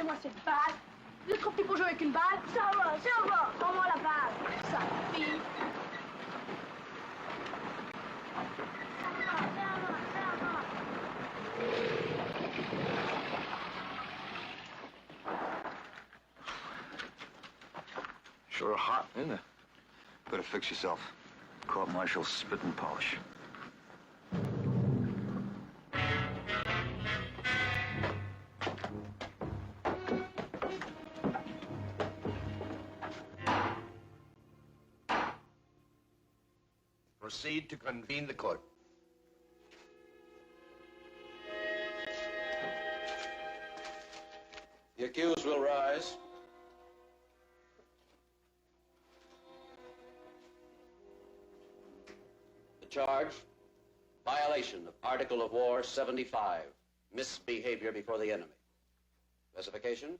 Donne-moi cette balle. Vous êtes trop petit pour jouer avec une balle. Ça va, ça va. Donne-moi la balle. Ça fille. Sure hot, isn't it? Better fix yourself. Court-martial spit and polish. Proceed to convene the court. The accused will rise. The charge, violation of Article of War 75, misbehavior before the enemy. Specification,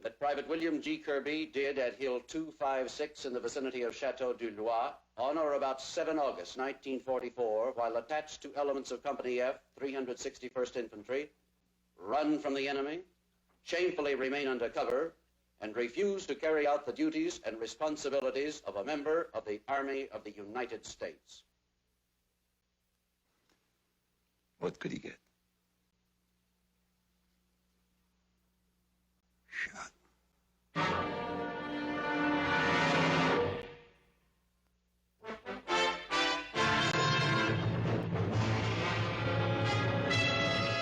that Private William G. Kirby did at Hill 256 in the vicinity of Chateau du Loir on or about 7 August 1944, while attached to elements of Company F, 361st Infantry, run from the enemy, shamefully remain under cover, and refuse to carry out the duties and responsibilities of a member of the Army of the United States. What could he get? Shot.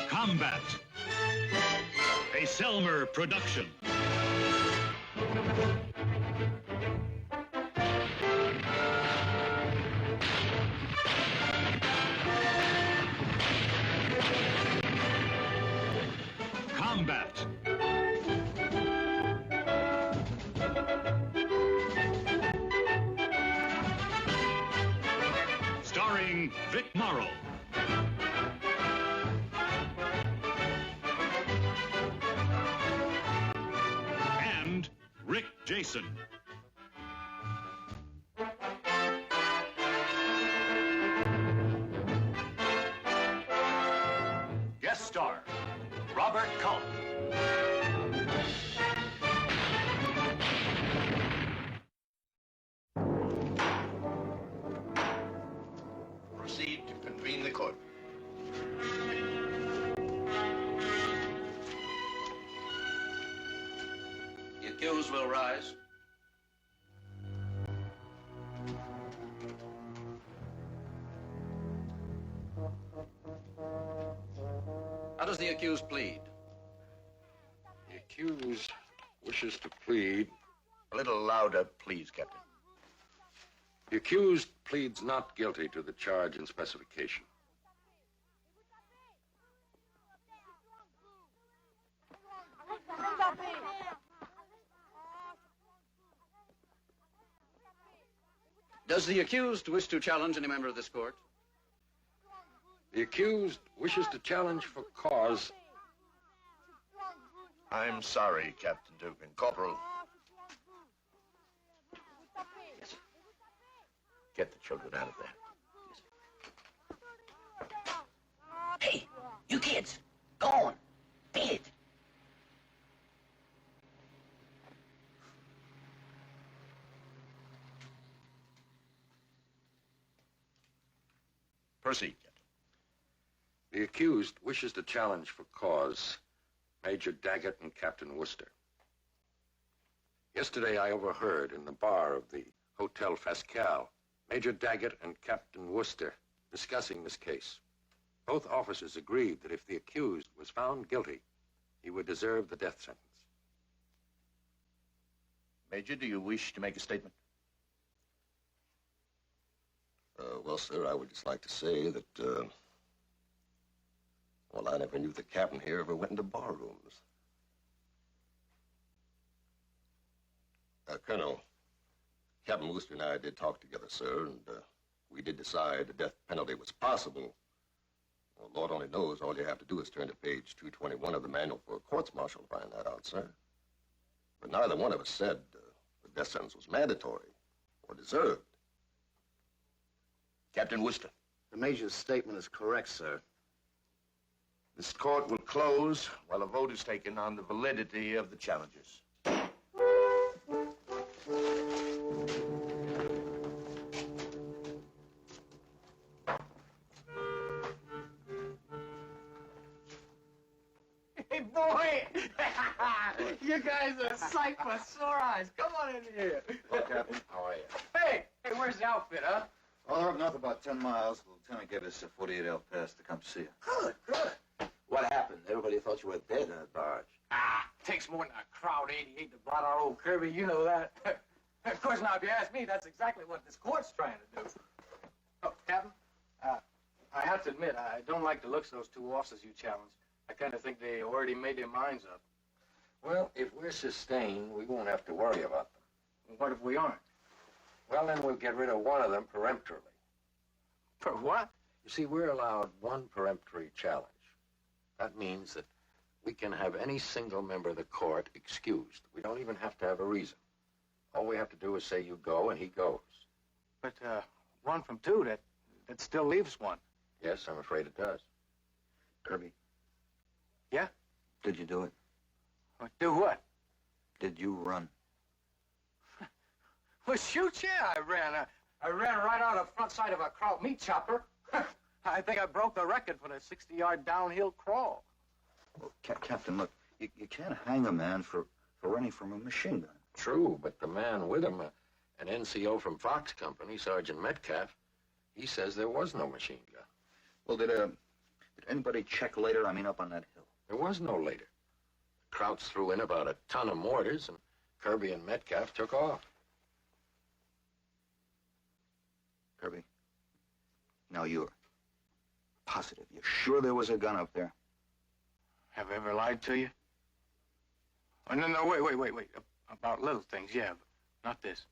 Combat. A Selmer production. Combat. Starring Vic Morrow. And Rick Jason. Guest star, Robert Culp. Proceed to convene the court. The accused will rise. How does the accused plead? The accused wishes to plead. A little louder, please, Captain. The accused pleads not guilty to the charge and specification. Does the accused wish to challenge any member of this court? The accused wishes to challenge for cause. I'm sorry, Captain Dugan. Corporal. Yes. Get the children out of there. Hey, you kids, go on. Beat it. Proceed, Captain. The accused wishes to challenge for cause Major Daggett and Captain Worcester. Yesterday I overheard in the bar of the Hotel Fascal Major Daggett and Captain Worcester discussing this case. Both officers agreed that if the accused was found guilty, he would deserve the death sentence. Major, do you wish to make a statement? Well, sir, I would just like to say that, well, I never knew the captain here ever went into bar rooms. Colonel, Captain Wooster and I did talk together, sir, and we did decide the death penalty was possible. Well, Lord only knows all you have to do is turn to page 221 of the manual for a courts-martial to find that out, sir. But neither one of us said the death sentence was mandatory or deserved. Captain Worcester. The Major's statement is correct, sir. This court will close while a vote is taken on the validity of the challenges. Hey, boy! You guys are a sight for sore eyes. Come on in here. Hello, Captain. How are you? Hey, where's the outfit, huh? Well, they're up north about 10 miles. The lieutenant gave us a 48-hour pass to come see you. Good. What happened? Everybody thought you were dead in that barge. Takes more than a crowd 88 to blot out old Kirby. You know that. Of course, now, if you ask me, that's exactly what this court's trying to do. Oh, Captain, I have to admit, I don't like the looks of those two officers you challenged. I kind of think they already made their minds up. Well, if we're sustained, we won't have to worry about them. What if we aren't? Well, then we'll get rid of one of them peremptorily. For what? You see, we're allowed one peremptory challenge. That means that we can have any single member of the court excused. We don't even have to have a reason. All we have to do is say you go, and he goes. But, one from two, that still leaves one. Yes, I'm afraid it does. Kirby. Yeah? Did you do it? Do what? Did you run? Well, shoot, yeah, I ran. I ran right out of the front side of a kraut meat chopper. I think I broke the record for the 60-yard downhill crawl. Well, Captain, look, you can't hang a man for running from a machine gun. True, but the man with him, an NCO from Fox Company, Sergeant Metcalf, he says there was no machine gun. Well, did anybody check later? I mean, up on that hill. There was no later. The Krauts threw in about a ton of mortars, and Kirby and Metcalf took off. Kirby, now you're positive. You're sure there was a gun up there? Have I ever lied to you? Oh, no, wait. About little things, yeah, but not this.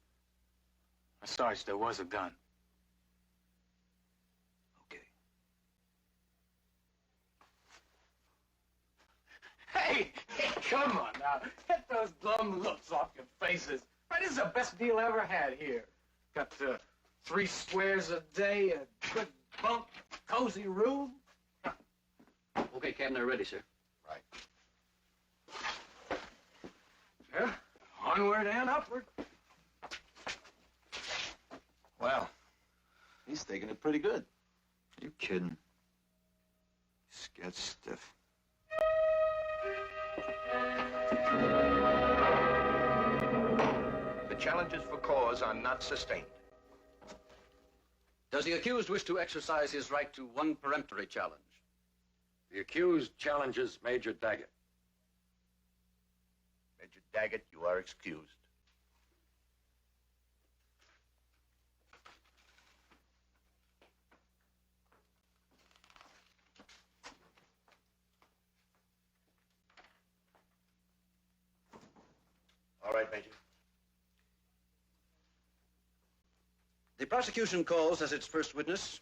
Sarge, there was a gun. Okay. Hey, come on now. Get those glum looks off your faces. Right, this is the best deal I ever had here. Got 3 squares a day, a good bunk, cozy room. Okay, Captain, they're ready, sir. Right. Yeah, onward and upward. Well, he's taking it pretty good. You kidding? Scared stiff. The challenges for cause are not sustained. Does the accused wish to exercise his right to one peremptory challenge? The accused challenges Major Daggett. Major Daggett, you are excused. All right, Major. The prosecution calls as its first witness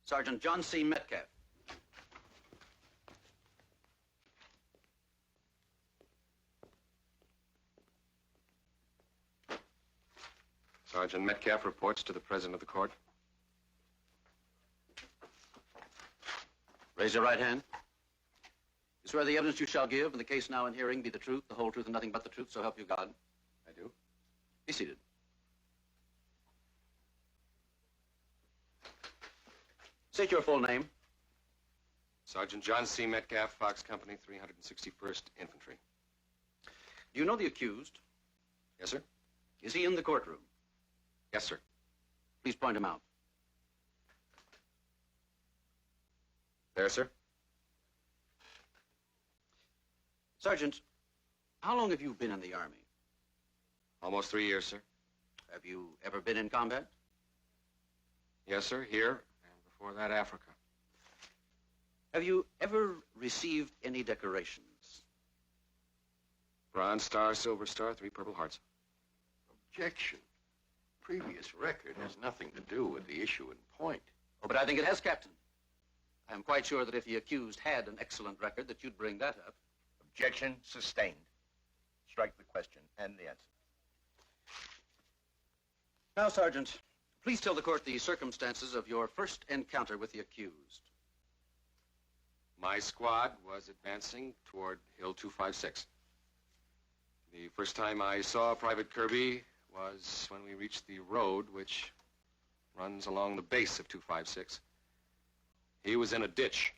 Sergeant John C. Metcalf. Sergeant Metcalf reports to the President of the Court. Raise your right hand. You swear the evidence you shall give in the case now in hearing be the truth, the whole truth, and nothing but the truth, so help you God. I do. Be seated. State your full name. Sergeant John C. Metcalf, Fox Company, 361st Infantry. Do you know the accused? Yes, sir. Is he in the courtroom? Yes, sir. Please point him out. There, sir. Sergeant, how long have you been in the Army? Almost 3 years, sir. Have you ever been in combat? Yes, sir. Here, and before that, Africa. Have you ever received any decorations? Bronze Star, Silver Star, 3 Purple Hearts. Objection. Previous record has nothing to do with the issue in point. Oh, but I think it has, Captain. I am quite sure that if the accused had an excellent record, that you'd bring that up. Objection sustained. Strike the question and the answer. Now, Sergeant, please tell the court the circumstances of your first encounter with the accused. My squad was advancing toward Hill 256. The first time I saw Private Kirby was when we reached the road which runs along the base of 256. He was in a ditch.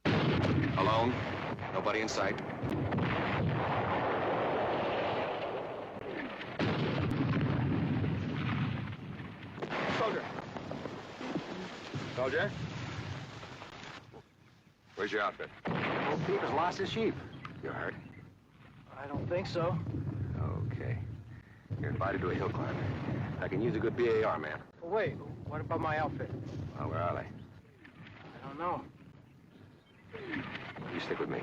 Alone, nobody in sight. Soldier. Soldier? Where's your outfit? Old Pete has lost his sheep. You're hurt? I don't think so. Okay. You're invited to a hill climb. I can use a good BAR, man. But wait, what about my outfit? Well, where are they? I don't know. You stick with me.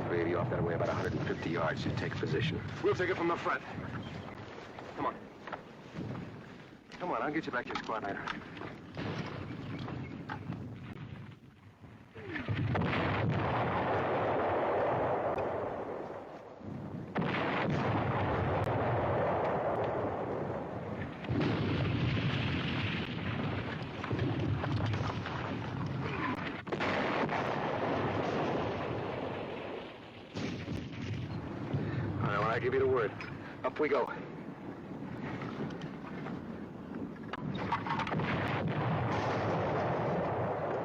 Three of you off that way about 150 yards. You take position. We'll take it from the front. Come on. Come on, I'll get you back to your squad later. I give you the word. Up we go. All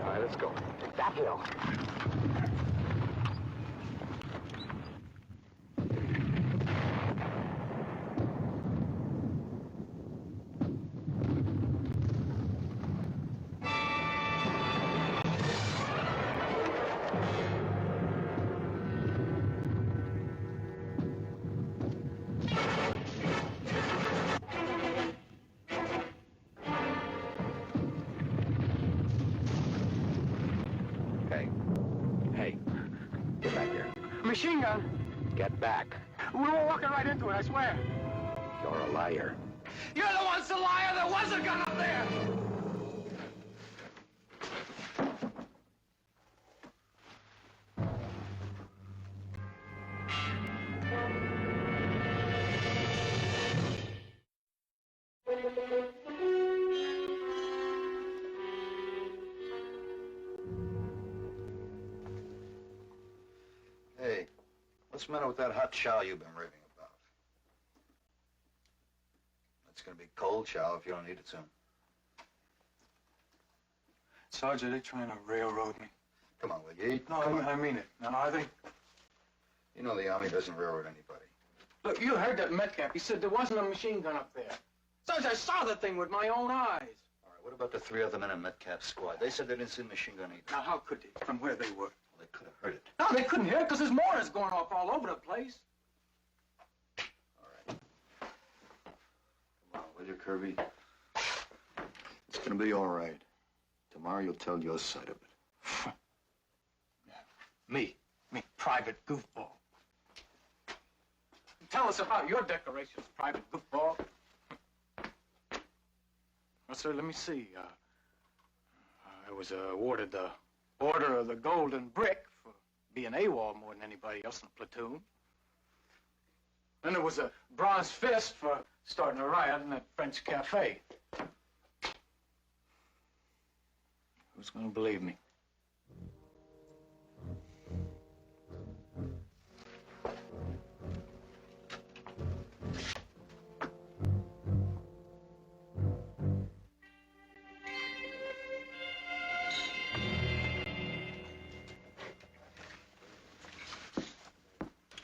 right, let's go. That hill. Machine gun? Get back. We were walking right into it, I swear. You're a liar. You're the one's the liar. There was a gun up there. Hey, what's the matter with that hot chow you've been raving about? It's gonna be cold chow if you don't eat it soon. Sergeant, they're trying to railroad me. Come on, will you eat? No, I mean it. No, I think... You know the Army doesn't railroad anybody. Look, you heard that Metcalf. He said there wasn't a machine gun up there. Sergeant, I saw the thing with my own eyes. All right, what about the three other men in Metcalf's squad? They said they didn't see the machine gun either. Now, how could they, from where they were? Well, they could have heard it. No, they couldn't hear it because there's mortars going off all over the place. All right. Come on, will you, Kirby? It's gonna be all right. Tomorrow you'll tell your side of it. Me, private goofball. Tell us about your decorations, private goofball. Well, sir, let me see. I was awarded the Order of the Golden Brick for being AWOL more than anybody else in the platoon. Then there was a Bronze Fist for starting a riot in that French cafe. Who's gonna believe me?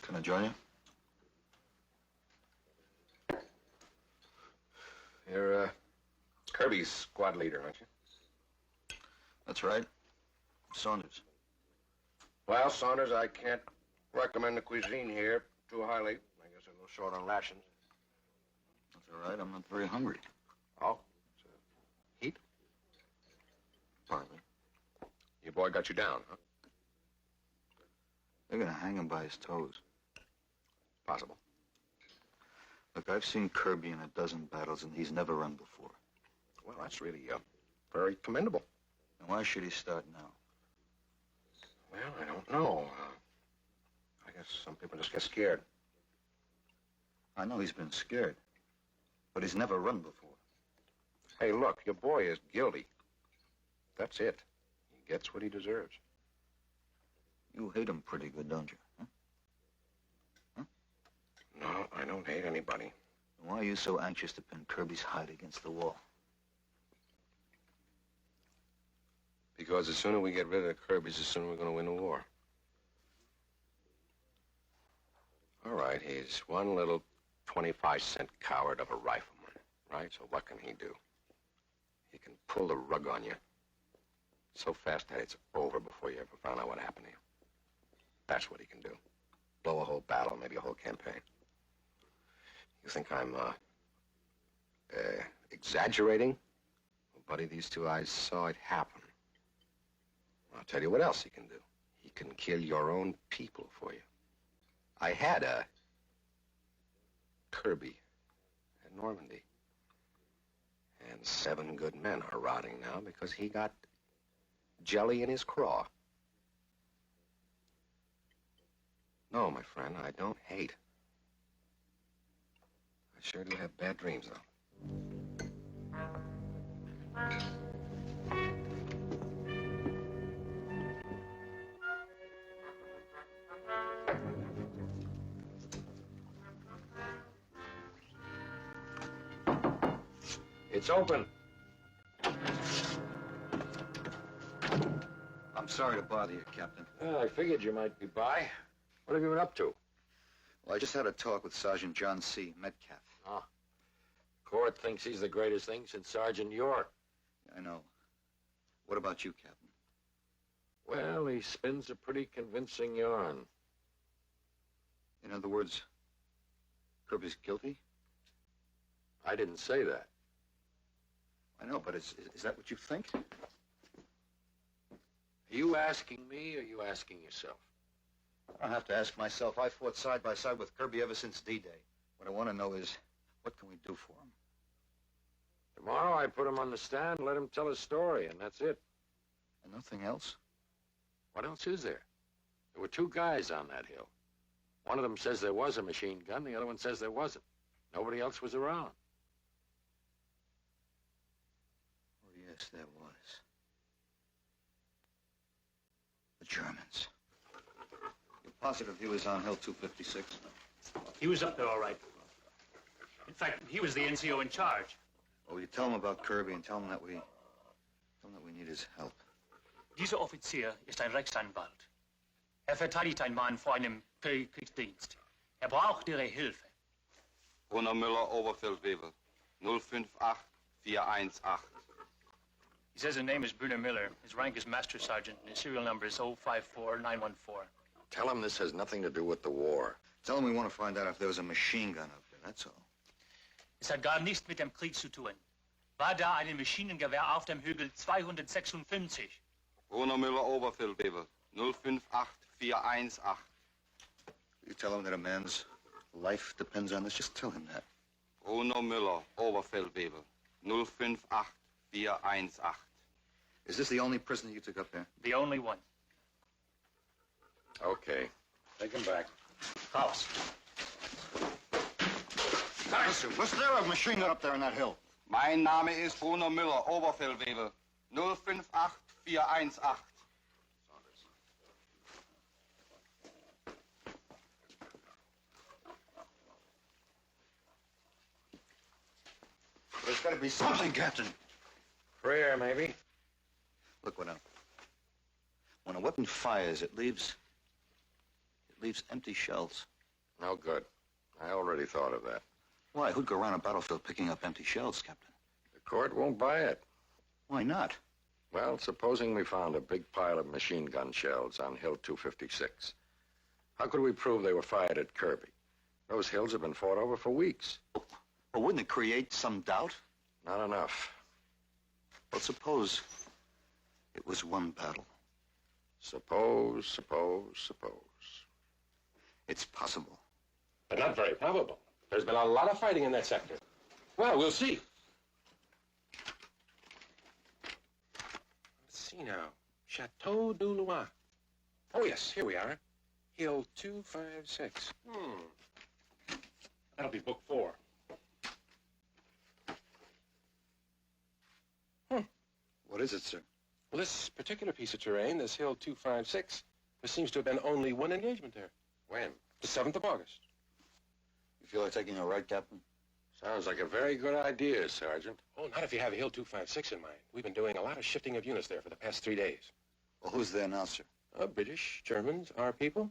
Can I join you? You're, Kirby's squad leader, aren't you? That's right. Saunders. Well, Saunders, I can't recommend the cuisine here too highly. I guess I'm a little short on rations. That's all right. I'm not very hungry. Oh? So, heat? Partly. Your boy got you down, huh? They're gonna hang him by his toes. Possible. Look, I've seen Kirby in a dozen battles, and he's never run before. Well, that's really very commendable. And why should he start now? Well, I don't know. I guess some people just get scared. I know he's been scared, but he's never run before. Hey, look, your boy is guilty. That's it. He gets what he deserves. You hate him pretty good, don't you? Huh? No, I don't hate anybody. Why are you so anxious to pin Kirby's hide against the wall? Because the sooner we get rid of the Kirbys, the sooner we're going to win the war. All right, he's one little 25-cent coward of a rifleman, right? So what can he do? He can pull the rug on you so fast that it's over before you ever found out what happened to you. That's what he can do. Blow a whole battle, maybe a whole campaign. You think I'm, exaggerating? Well, buddy, these two eyes saw it happen. I'll tell you what else he can do. He can kill your own people for you. I had a Kirby at Normandy. And 7 good men are rotting now because he got jelly in his craw. No, my friend, I don't hate. I sure do have bad dreams, though. It's open. I'm sorry to bother you, Captain. Well, I figured you might be by. What have you been up to? Well, I just had a talk with Sergeant John C. Metcalf. Ah. Court thinks he's the greatest thing since Sergeant York. I know. What about you, Captain? Well, he spins a pretty convincing yarn. In other words, Kirby's guilty? I didn't say that. I know, but is that what you think? Are you asking me, or are you asking yourself? I don't have to ask myself. I fought side by side with Kirby ever since D-Day. What I want to know is, what can we do for him? Tomorrow I put him on the stand and let him tell his story, and that's it. And nothing else? What else is there? There were 2 guys on that hill. One of them says there was a machine gun, the other one says there wasn't. Nobody else was around. Oh, yes, there was. The Germans. You're positive he was on Hill 256? He was up there all right. In fact, he was the NCO in charge. Well, you tell him about Kirby and tell him that we need his help. Dieser Offizier ist ein Rechtsanwalt. Verteidigt einen Mann vor einem Kriegsdienst. Braucht Ihre Hilfe. Brunner Müller, Oberfeldwebel. 058418. He says his name is Brunner Miller. His rank is Master Sergeant, and his serial number is 054914. Tell him this has nothing to do with the war. Tell him we want to find out if there was a machine gun up there, that's all. Es hat gar nichts mit dem Krieg zu tun. War da ein Maschinengewehr auf dem Hügel 256? Brunner Müller, Oberfeldwebel. 058418. You tell him that a man's life depends on this, just tell him that. Brunner Müller, Oberfeldwebel. 058418. Is this the only prisoner you took up there? The only one. Okay. Take him back. Raus. Listen, was there a machine gun up there on that hill? Mein Name ist Brunner Müller, Oberfeldwebel. 058418. There's got to be something, Captain. Prayer, maybe. Look, when a weapon fires, it leaves empty shells. No good. I already thought of that. Why? Who'd go around a battlefield picking up empty shells, Captain? The court won't buy it. Why not? Well, supposing we found a big pile of machine gun shells on Hill 256. How could we prove they were fired at Kirby? Those hills have been fought over for weeks. Well, wouldn't it create some doubt? Not enough. Well, suppose it was one battle. Suppose. It's possible. But not very probable. There's been a lot of fighting in that sector. Well, we'll see. Let's see now. Chateau du Loir. Oh, yes, here we are. Hill 256. That'll be book 4. What is it, sir? Well, this particular piece of terrain, this Hill 256, There seems to have been only one engagement there. When? The 7th of August. You feel like taking a ride, Captain? Sounds like a very good idea, Sergeant. Oh, not if you have Hill 256 in mind. We've been doing a lot of shifting of units there for the past 3 days. Well, who's there now, sir? British, Germans, our people.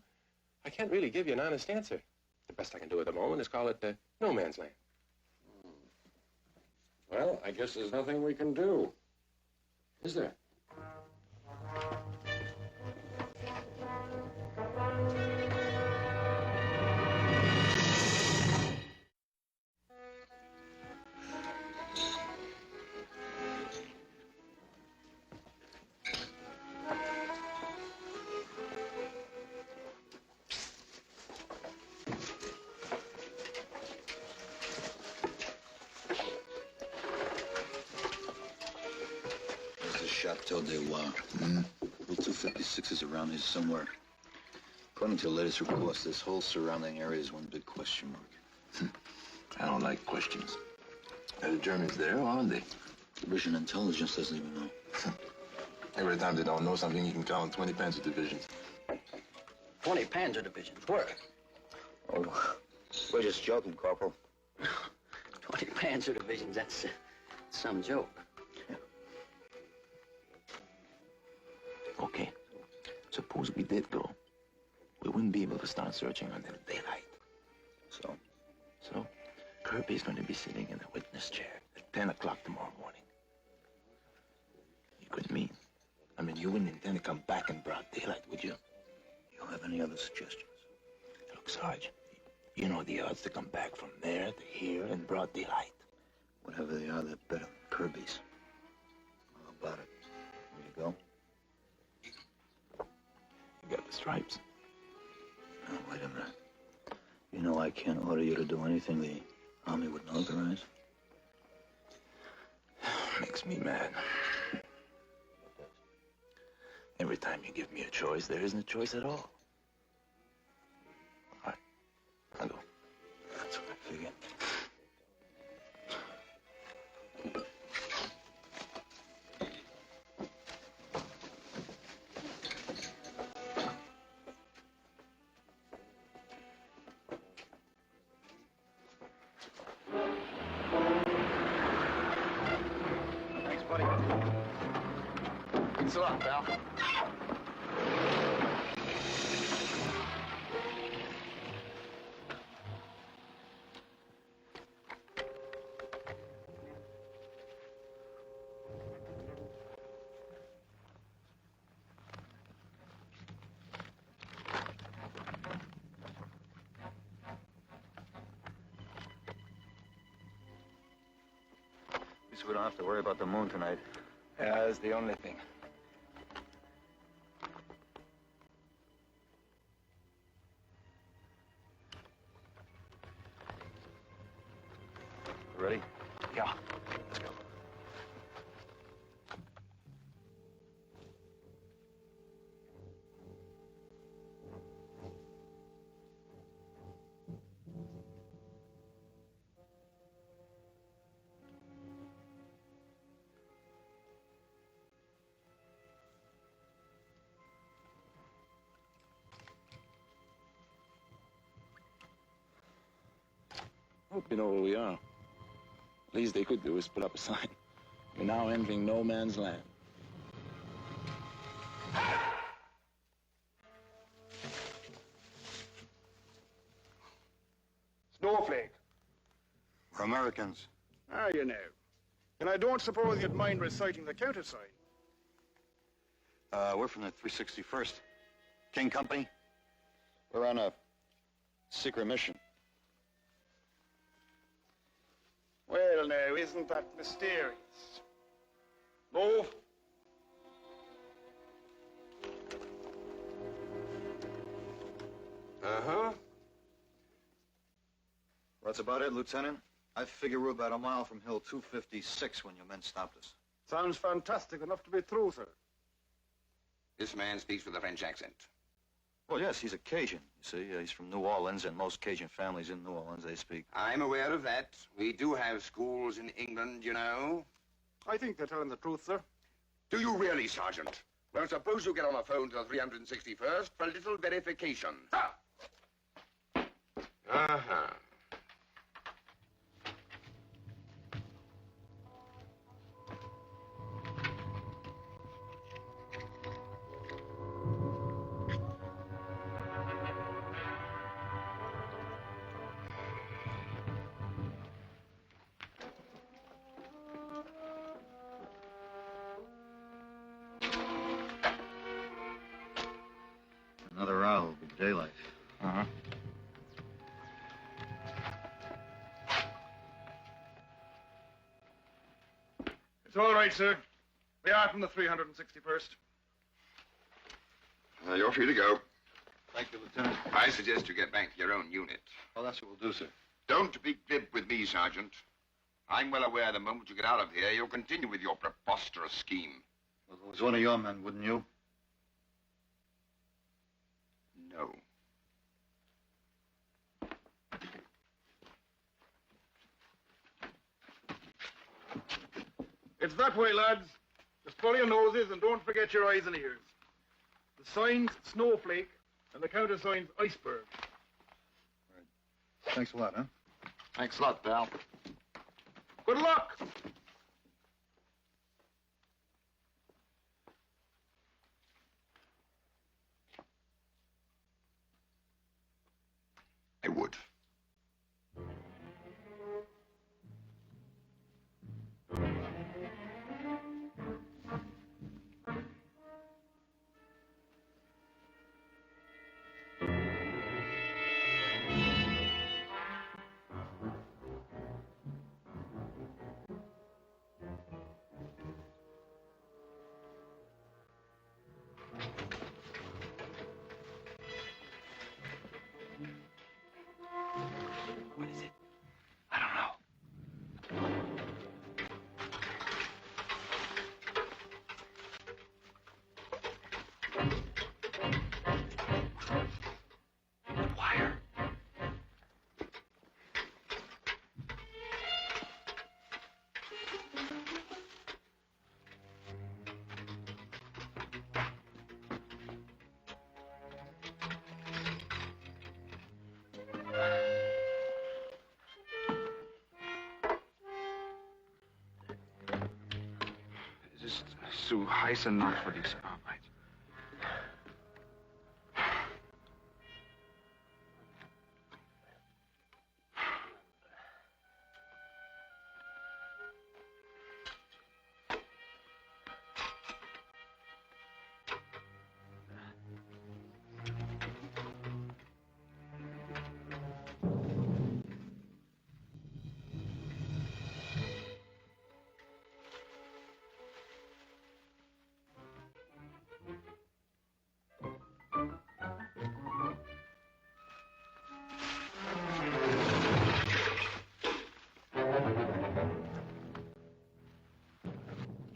I can't really give you an honest answer. The best I can do at the moment is call it no man's land. Well, I guess there's nothing we can do. Is there? Chateau des Rois. Hill 256 is around here somewhere. According to the latest reports, this whole surrounding area is one big question mark. I don't like questions. Are the Germans there, or aren't they? Division Intelligence doesn't even know. Every time they don't know something, you can count 20 Panzer divisions. 20 Panzer divisions. Where? Oh, we're just joking, Corporal. 20 Panzer divisions, that's some joke. Okay. Suppose we did go. We wouldn't be able to start searching until daylight. So, Kirby's going to be sitting in the witness chair at 10 o'clock tomorrow morning. You couldn't mean. I mean, you wouldn't intend to come back in broad daylight, would you? You don't have any other suggestions? Look, Sarge, you know the odds to come back from there to here in broad daylight. Whatever they are, they're better than Kirby's. How about it? There you go. You got the stripes. Oh, wait a minute. You know I can't order you to do anything the Army wouldn't authorize? Makes me mad. Every time you give me a choice, there isn't a choice at all. All right, I'll go. That's what I figured. Thanks a lot, pal. At least we don't have to worry about the moon tonight. Yeah, that's the only thing. Ready? Yeah, let's go. Hope you know where we are. Least they could do is put up a sign. We're now entering no man's land. Snowflake. We're Americans. Ah, you know. And I don't suppose you'd mind reciting the countersign. We're from the 361st. King Company. We're on a secret mission. Well, now, isn't that mysterious? Move. Uh-huh. That's about it, Lieutenant. I figure we're about a mile from Hill 256 when your men stopped us. Sounds fantastic enough to be true, sir. This man speaks with a French accent. Well, yes, he's a Cajun. You see, he's from New Orleans, and most Cajun families in New Orleans, they speak. I'm aware of that. We do have schools in England, you know. I think they're telling the truth, sir. Do you really, Sergeant? Well, suppose you get on a phone to the 361st for a little verification. Uh-huh. Another hour will be daylight. Uh-huh. It's all right, sir. We are from the 361st. You're free to go. Thank you, Lieutenant. I suggest you get back to your own unit. Well, that's what we'll do, sir. Don't be glib with me, Sergeant. I'm well aware the moment you get out of here, you'll continue with your preposterous scheme. Well, if it was one of your men, wouldn't you? No. It's that way, lads. Just follow your noses and don't forget your eyes and ears. The sign's snowflake and the countersign's iceberg. Thanks a lot, huh? Thanks a lot, pal. Good luck! I would. What is it? I don't know. Wire. Just so heiß and not for diese Arbeit.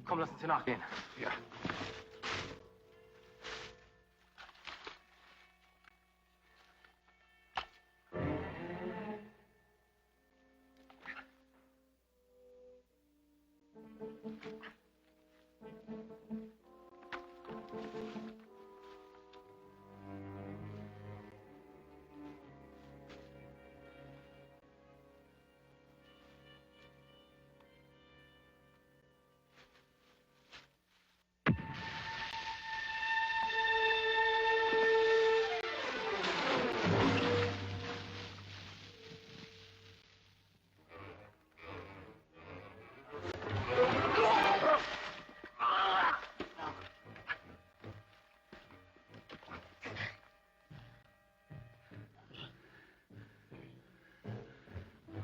Komm, lass uns hier nachgehen. Ja.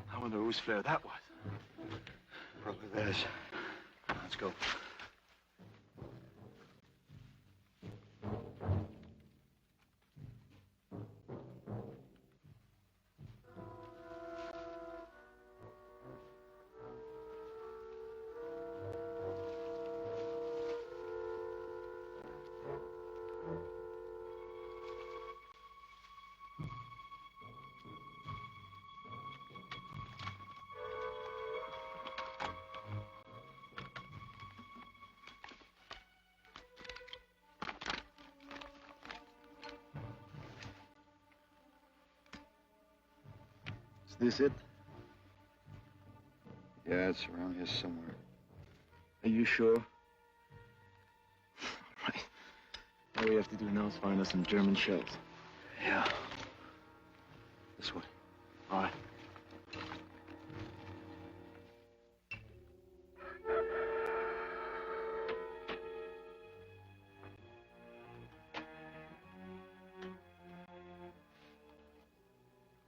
I wonder whose flare that was. Probably theirs. Let's go. Is this it? Yeah, it's around here somewhere. Are you sure? Right. All we have to do now is find us some German shells. Yeah. This way. All right.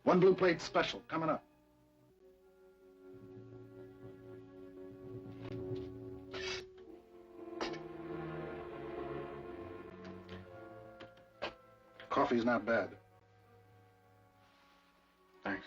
One blue plate special coming up. Coffee's not bad. Thanks.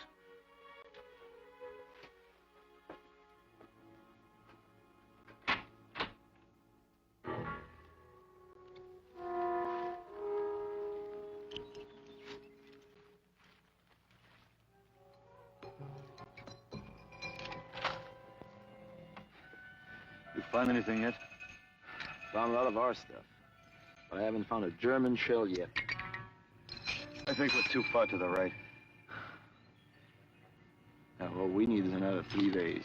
You find anything yet? Found a lot of our stuff, but I haven't found a German shell yet. I think we're too far to the right. Now, what we need is another 3 days.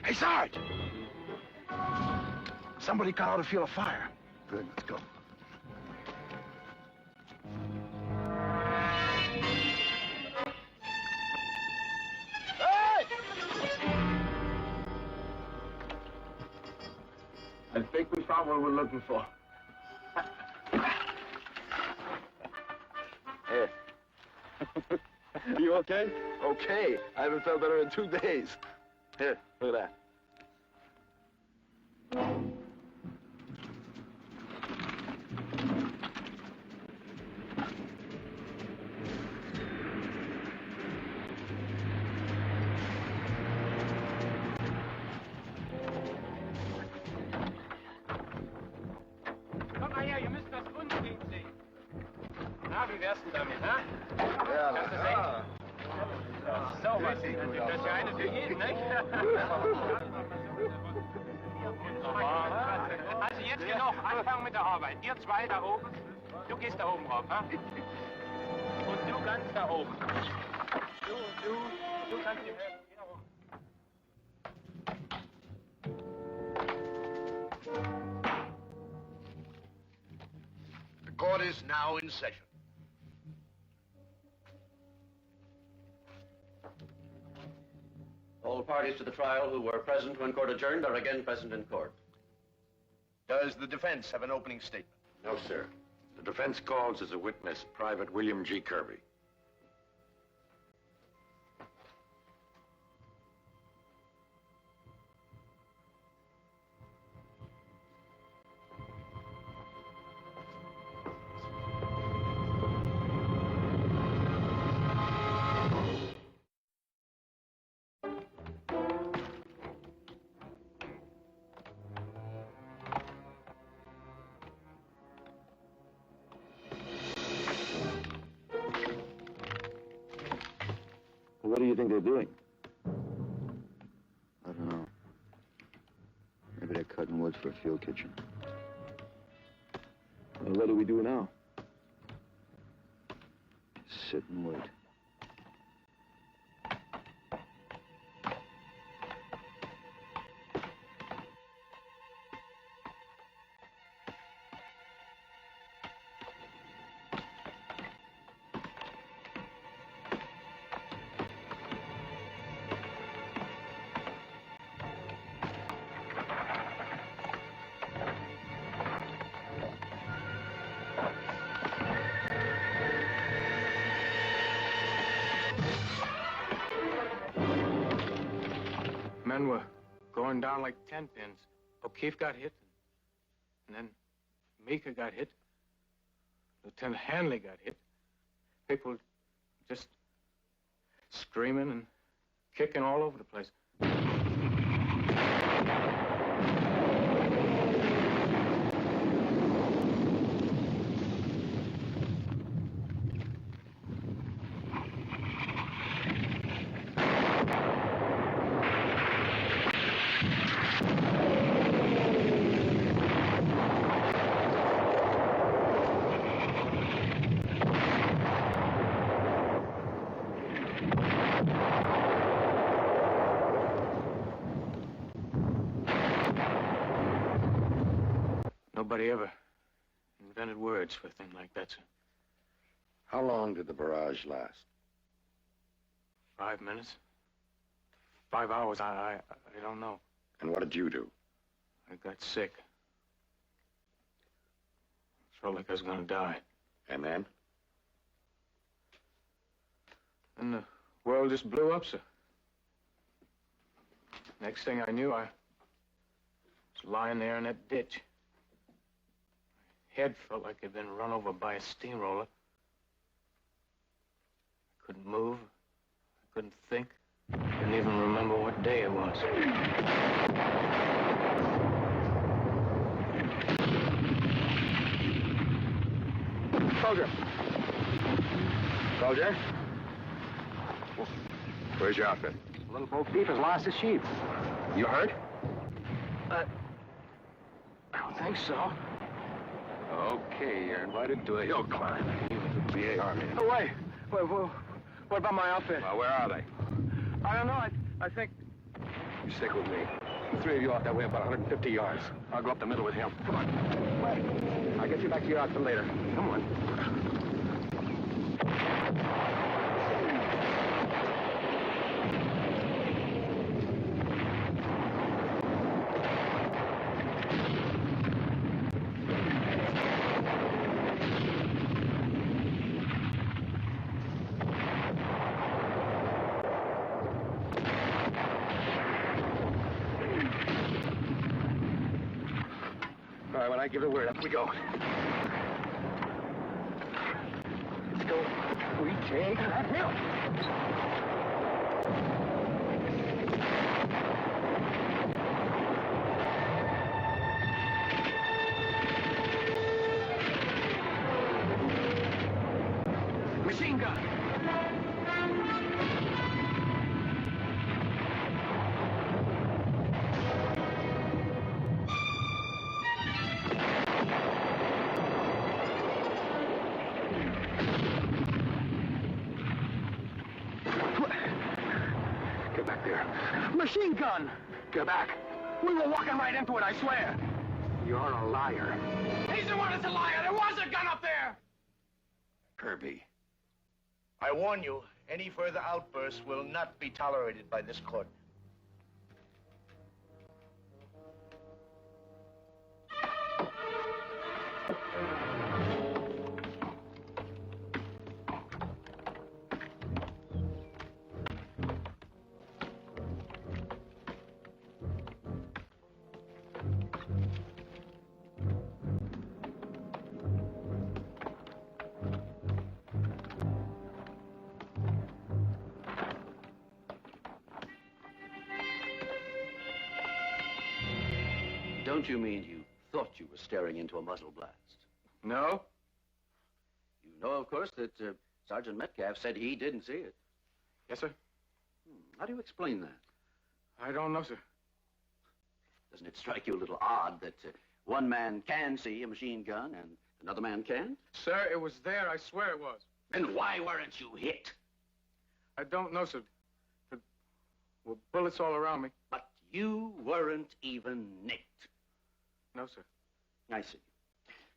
Hey, Sarge! Somebody got out to feel a fire. Good, let's go. I think we found what we're looking for. Hey. You okay? Okay. I haven't felt better in 2 days. Here, look at that. Komm mal her, ihr müsst das Grundstück sehen. Na, wie wär's denn damit, ha? Ja, Kannst du ja. sehen? So was. Das ist ja eine für jeden, nicht? Also jetzt genug, anfangen mit der Arbeit. Ihr zwei da oben, du gehst da oben rauf, ha? Und du ganz da oben. Du kannst ihm helfen. Geh da oben. The court is now in session. All parties to the trial who were present when court adjourned are again present in court. Does the defense have an opening statement? No, sir. The defense calls as a witness Private William G. Kirby. What do you think they're doing? I don't know. Maybe they're cutting wood for a field kitchen. Well, what do we do now? Sit and wait. Men were going down like 10 pins. O'Keefe got hit, and then Meeker got hit. Lieutenant Hanley got hit. People just screaming and kicking all over the place. Nobody ever invented words for a thing like that, sir. How long did the barrage last? 5 minutes? 5 hours, I don't know. And what did you do? I got sick. Felt like I was gonna die. And then? And the world just blew up, sir. Next thing I knew, I was lying there in that ditch. My head felt like it'd been run over by a steamroller. I couldn't move. I couldn't think. Didn't even remember what day it was. Soldier! Soldier? Where's your outfit? Little Bo Peep has lost his sheep. You hurt? I don't think so. Okay, you're invited to a hill climb. The VA Army. Oh, wait. What about my outfit? Well, where are they? I don't know. I think... You stick with me. The three of you off that way about 150 yards. I'll go up the middle with him. Come on. Wait. I'll get you back to your outfit later. Come on. All right, when I give the word, up we go. Let's go. We take that hill. Machine gun. Machine gun! Get back. We were walking right into it, I swear. You're a liar. He's the one that's a liar. There was a gun up there. Kirby, I warn you, any further outbursts will not be tolerated by this court. Don't you mean you thought you were staring into a muzzle blast? No? You know, of course, that Sergeant Metcalf said he didn't see it. Yes, sir? How do you explain that? I don't know, sir. Doesn't it strike you a little odd that one man can see a machine gun and another man can't? Sir, it was there. I swear it was. Then why weren't you hit? I don't know, sir. There were bullets all around me. But you weren't even nicked. No, sir. I see.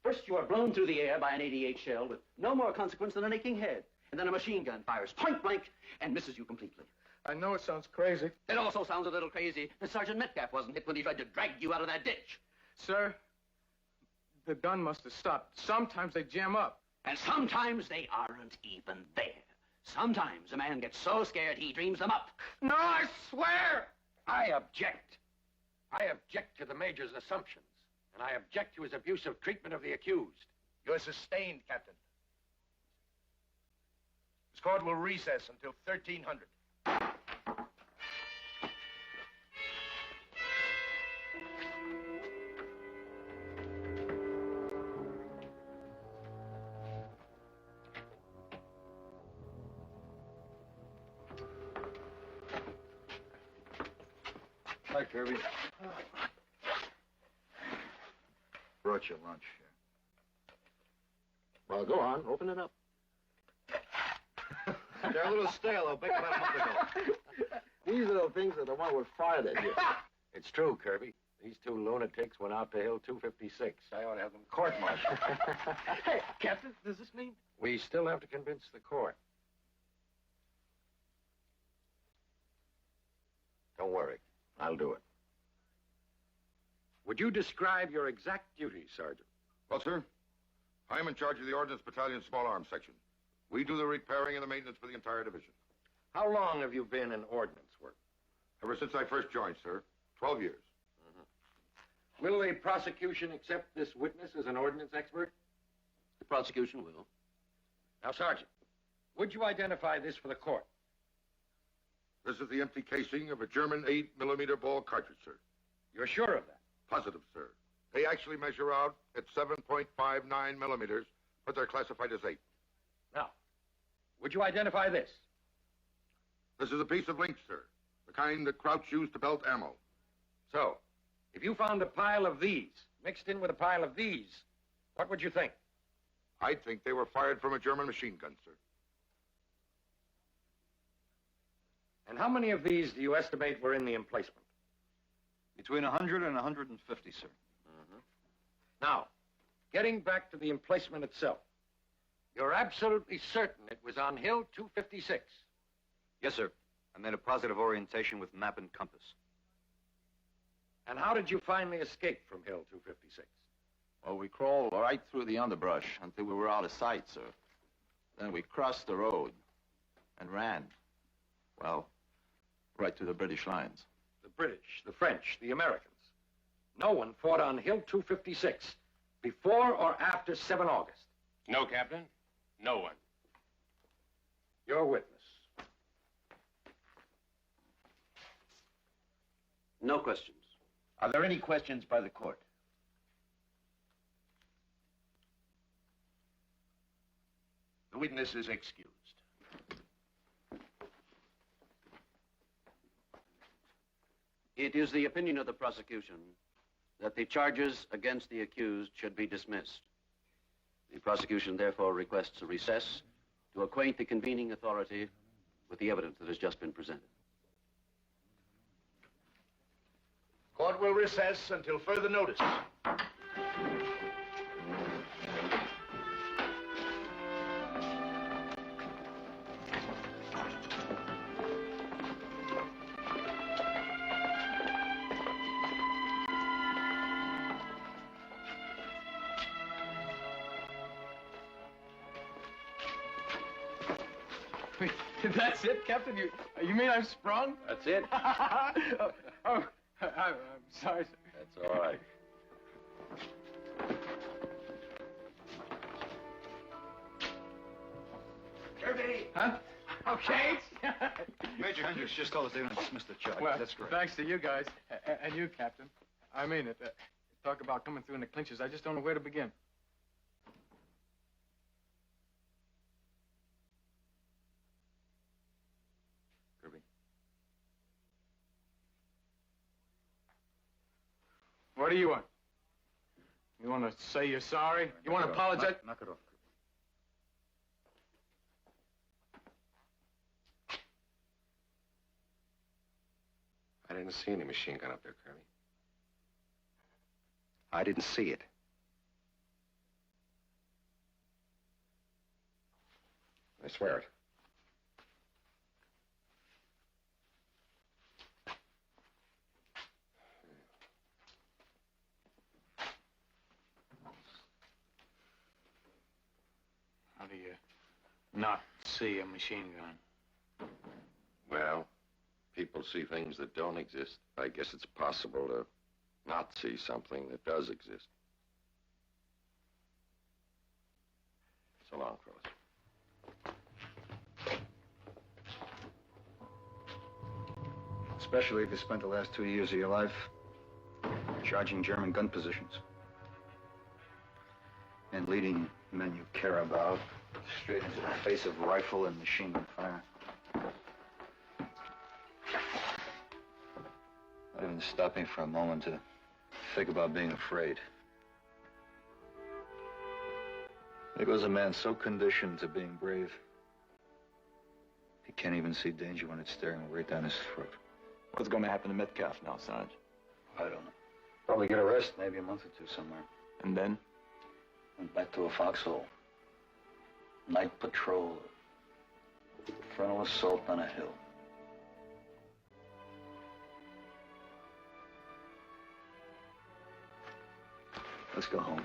First, you are blown through the air by an 88 shell with no more consequence than a nicking head. And then a machine gun fires point blank and misses you completely. I know it sounds crazy. It also sounds a little crazy that Sergeant Metcalf wasn't hit when he tried to drag you out of that ditch. Sir, the gun must have stopped. Sometimes they jam up. And sometimes they aren't even there. Sometimes a man gets so scared he dreams them up. No, I swear! I object. I object to the Major's assumptions. And I object to his abusive treatment of the accused. You're sustained, Captain. This court will recess until 1300. Hi, Kirby. Brought you lunch. Well, go on. Open it up. They're a little stale. I'll bake them out a month ago. These little things are the one who fired at you. It's true, Kirby. These two lunatics went out to Hill 256. I ought to have them court-martialed. Hey, Captain, does this mean? We still have to convince the court. Don't worry. I'll do it. Would you describe your exact duties, Sergeant? Well, sir, I'm in charge of the Ordnance Battalion Small Arms Section. We do the repairing and the maintenance for the entire division. How long have you been in ordnance work? Ever since I first joined, sir. 12 years. Will the prosecution accept this witness as an ordnance expert? The prosecution will. Now, Sergeant, would you identify this for the court? This is the empty casing of a German 8mm ball cartridge, sir. You're sure of that? Positive, sir. They actually measure out at 7.59 millimeters, but they're classified as 8. Now, would you identify this? This is a piece of link, sir. The kind that Crouch used to belt ammo. So, if you found a pile of these mixed in with a pile of these, what would you think? I'd think they were fired from a German machine gun, sir. And how many of these do you estimate were in the emplacement? Between 100 and 150, sir. Now, getting back to the emplacement itself, you're absolutely certain it was on Hill 256? Yes, sir. I made a positive orientation with map and compass. And how did you finally escape from Hill 256? Well, we crawled right through the underbrush until we were out of sight, sir. Then we crossed the road and ran. Well, right to the British lines. The British, the French, the Americans. No one fought on Hill 256 before or after 7 August. No, Captain. No one. Your witness. No questions. Are there any questions by the court? The witness is excused. It is the opinion of the prosecution that the charges against the accused should be dismissed. The prosecution therefore requests a recess to acquaint the convening authority with the evidence that has just been presented. Court will recess until further notice. That's it, Captain? You mean I'm sprung? That's it. I'm sorry, sir. That's all right. Kirby! Huh? Okay. Major Hendricks just called us in and dismissed the charge. Well, That's great. thanks to you guys. And you, Captain. I mean it. Talk about coming through in the clinches. I just don't know where to begin. Kirby. What do you want? You want to say you're sorry? You want to apologize? Knock it off. I didn't see any machine gun up there, Kirby. I didn't see it. I swear it. How do you not see a machine gun? Well, people see things that don't exist. I guess it's possible to not see something that does exist. So long, fellas. Especially if you spent the last 2 years of your life charging German gun positions and leading men you care about straight into the face of rifle and machine gun fire. Not even stopping for a moment to think about being afraid. There goes a man so conditioned to being brave, he can't even see danger when it's staring right down his throat. What's going to happen to Metcalf now, Sarge? I don't know. Probably get a rest, maybe a month or two somewhere. And then? Went back to a foxhole. Night patrol. Frontal assault on a hill. Let's go home.